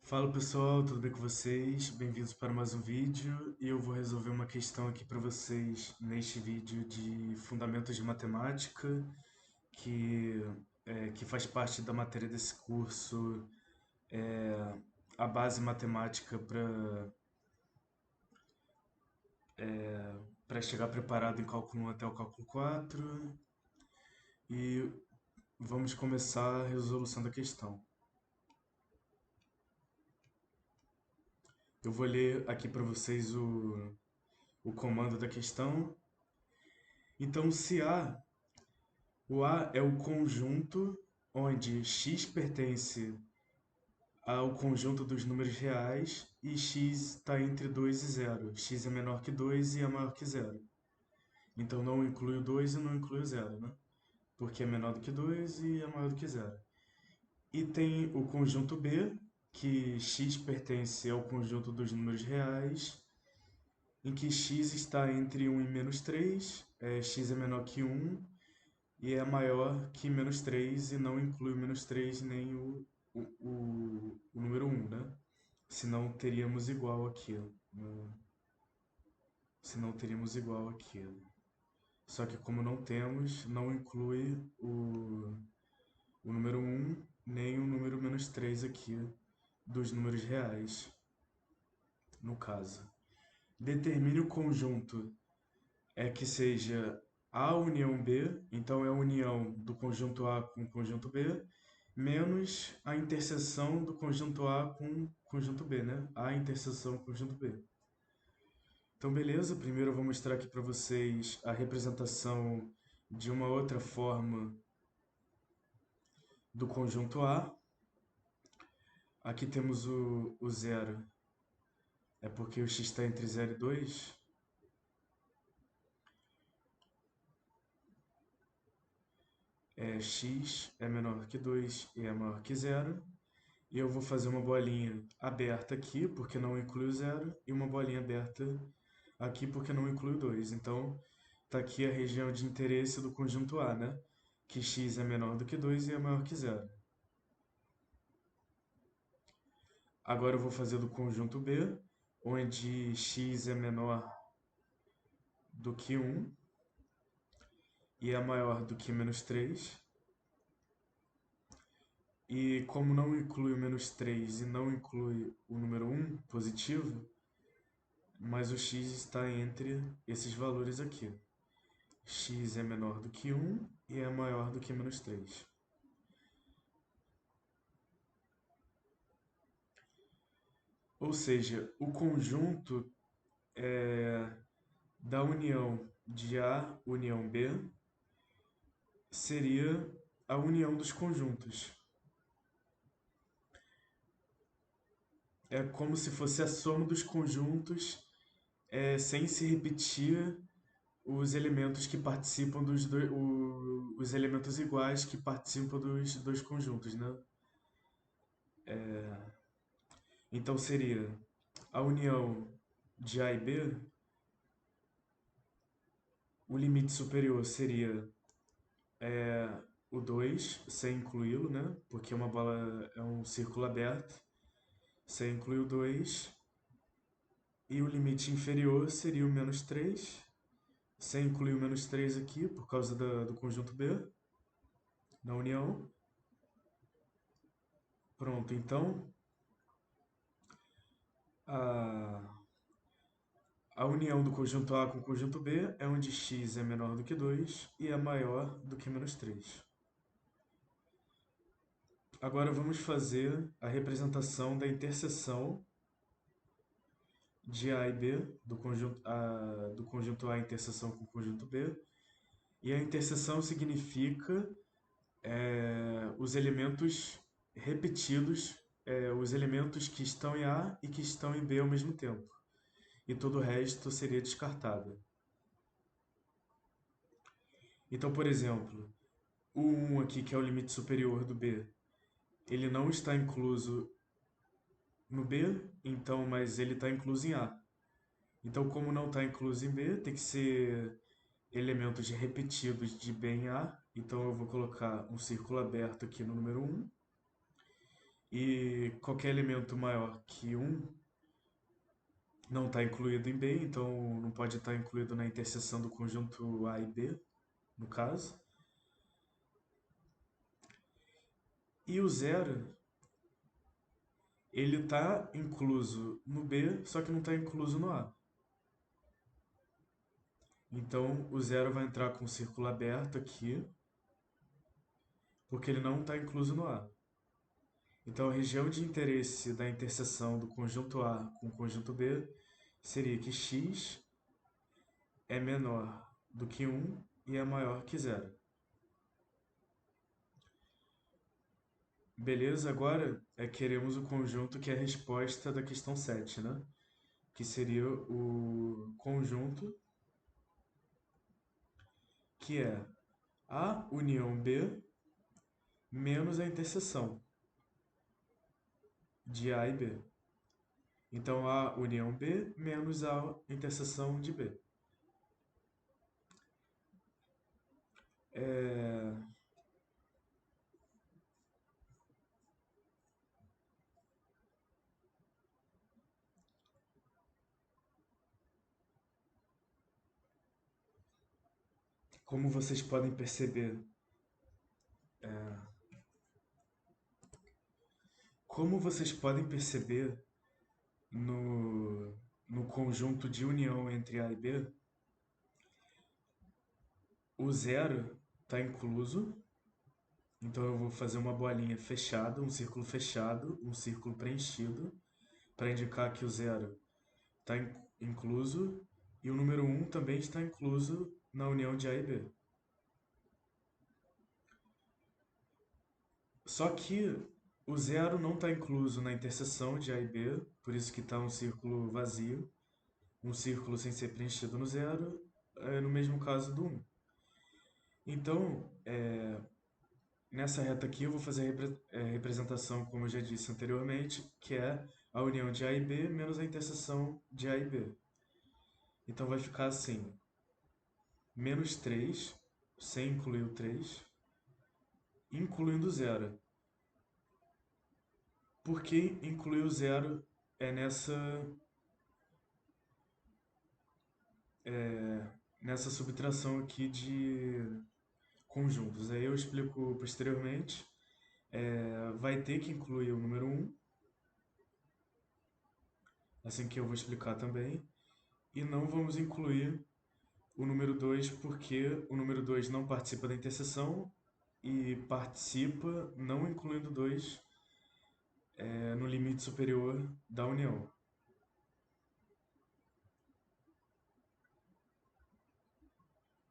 Fala pessoal, tudo bem com vocês? Bem-vindos para mais um vídeo e eu vou resolver uma questão aqui para vocês neste vídeo de Fundamentos de Matemática, que, que faz parte da matéria desse curso, a base matemática para chegar preparado em cálculo 1 até o cálculo 4 e vamos começar a resolução da questão. Eu vou ler aqui para vocês o comando da questão. Então, se o A é o conjunto onde x pertence ao conjunto dos números reais e x está entre 2 e zero. X é menor que 2 e é maior que zero. Então não inclui o 2 e não inclui o zero, né? Porque é menor do que 2 e é maior do que zero. E tem o conjunto B, que x pertence ao conjunto dos números reais, em que x está entre 1 e menos 3, x é menor que 1 e é maior que menos 3 e não inclui o menos 3 nem o número um, né? Senão teríamos igual aquilo, né? Senão teríamos igual aquilo. Só que como não temos, não inclui o número um nem o número menos 3 aqui dos números reais, no caso. Determine o conjunto que seja A união B, então é a união do conjunto A com o conjunto B, menos a interseção do conjunto A com o conjunto B, né? A interseção com o conjunto B. Então, beleza, primeiro eu vou mostrar aqui para vocês a representação de uma outra forma do conjunto A. Aqui temos o zero, é porque o x está entre 0 e 2. X é menor que 2 e é maior que zero. E eu vou fazer uma bolinha aberta aqui, porque não inclui o zero, e uma bolinha aberta aqui, porque não inclui o 2. Então, está aqui a região de interesse do conjunto A, né? Que x é menor do que 2 e é maior que zero. Agora eu vou fazer do conjunto B, onde x é menor do que 1 e é maior do que menos 3. E como não inclui o menos 3 e não inclui o número um positivo, mas o x está entre esses valores aqui. X é menor do que 1 e é maior do que menos 3. Ou seja, o conjunto da união de A união B seria a união dos conjuntos. É como se fosse a soma dos conjuntos, sem se repetir os elementos que participam os elementos iguais que participam dos dois conjuntos, né? Então seria a união de A e B, o limite superior seria o 2 sem incluí-lo, né? Porque uma bola é um círculo aberto, sem incluir o 2. E o limite inferior seria o menos 3 sem incluir o menos 3 aqui, por causa do conjunto B, na união. Pronto, então a, a união do conjunto A com o conjunto B é onde x é menor do que 2 e é maior do que menos 3. Agora vamos fazer a representação da interseção de A e B, do conjunto A em interseção com o conjunto B. E a interseção significa os elementos repetidos, os elementos que estão em A e que estão em B ao mesmo tempo. E todo o resto seria descartado. Então, por exemplo, o 1 aqui, que é o limite superior do B, ele não está incluso no B, então, mas ele está incluso em A. Então, como não está incluso em B, tem que ser elementos repetidos de B em A. Então, eu vou colocar um círculo aberto aqui no número um. E que qualquer elemento maior que um não está incluído em B, então não pode estar incluído na interseção do conjunto A e B, no caso. E o zero, ele está incluso no B, só que não está incluso no A. Então o zero vai entrar com o círculo aberto aqui, porque ele não está incluso no A. Então a região de interesse da interseção do conjunto A com o conjunto B seria que x é menor do que 1 e é maior que zero. Beleza? Agora queremos o conjunto que é a resposta da questão 7, né? Que seria o conjunto que é A união B menos a interseção de A e B. Então, A união B menos a interseção de B. É, Como vocês podem perceber, como vocês podem perceber no conjunto de união entre A e B, o zero está incluso. Então eu vou fazer uma bolinha fechada, um círculo fechado, um círculo preenchido, para indicar que o zero está incluso e o número um também está incluso na união de A e B. Só que o zero não está incluso na interseção de A e B, por isso que está um círculo vazio, um círculo sem ser preenchido no zero, no mesmo caso do 1. Então, nessa reta aqui eu vou fazer a representação, como eu já disse anteriormente, que é a união de A e B menos a interseção de A e B. Então vai ficar assim, menos 3, sem incluir o 3, incluindo o zero. Por que incluir o zero é nessa subtração aqui de conjuntos? Aí eu explico posteriormente. Vai ter que incluir o número um, assim que eu vou explicar também. E não vamos incluir o número 2 porque o número 2 não participa da interseção e participa não incluindo 2 no limite superior da união.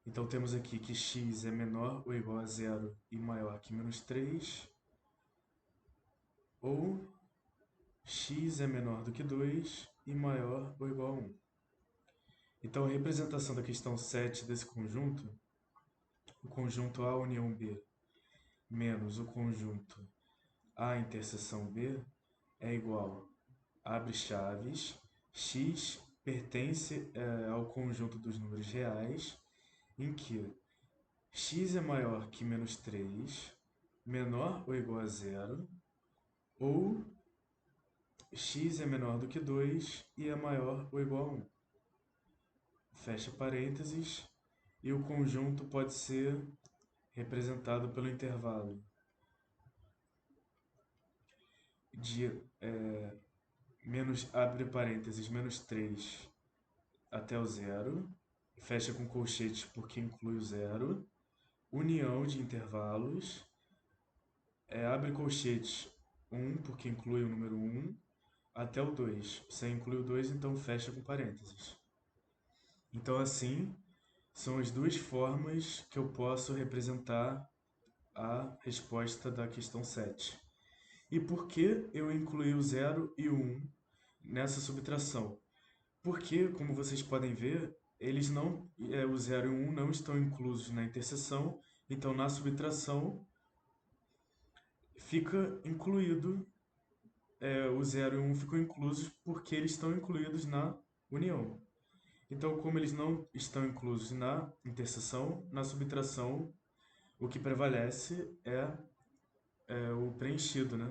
Então temos aqui que x é menor ou igual a zero e maior que menos 3, ou x é menor do que 2 e maior ou igual a 1. Então a representação da questão 7 desse conjunto, o conjunto A união B menos o conjunto A interseção B, é igual, abre chaves, x pertence ao conjunto dos números reais, em que x é maior que menos 3, menor ou igual a zero, ou x é menor do que 2 e é maior ou igual a 1. Fecha parênteses, e o conjunto pode ser representado pelo intervalo de abre parênteses, menos 3 até o zero, fecha com colchetes porque inclui o zero, união de intervalos, abre colchetes 1 porque inclui o número 1, até o 2. Sem incluir o 2, então fecha com parênteses. Então, assim, são as duas formas que eu posso representar a resposta da questão 7. E por que eu incluí o 0 e o 1 nessa subtração? Porque, como vocês podem ver, eles não, o 0 e o 1 não estão inclusos na interseção, então na subtração fica incluído, o 0 e o 1 ficam inclusos porque eles estão incluídos na união. Então, como eles não estão inclusos na interseção, na subtração, o que prevalece é o preenchido, né?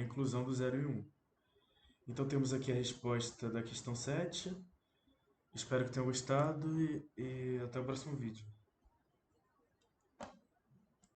inclusão do zero e um. Então temos aqui a resposta da questão 7. Espero que tenham gostado e até o próximo vídeo.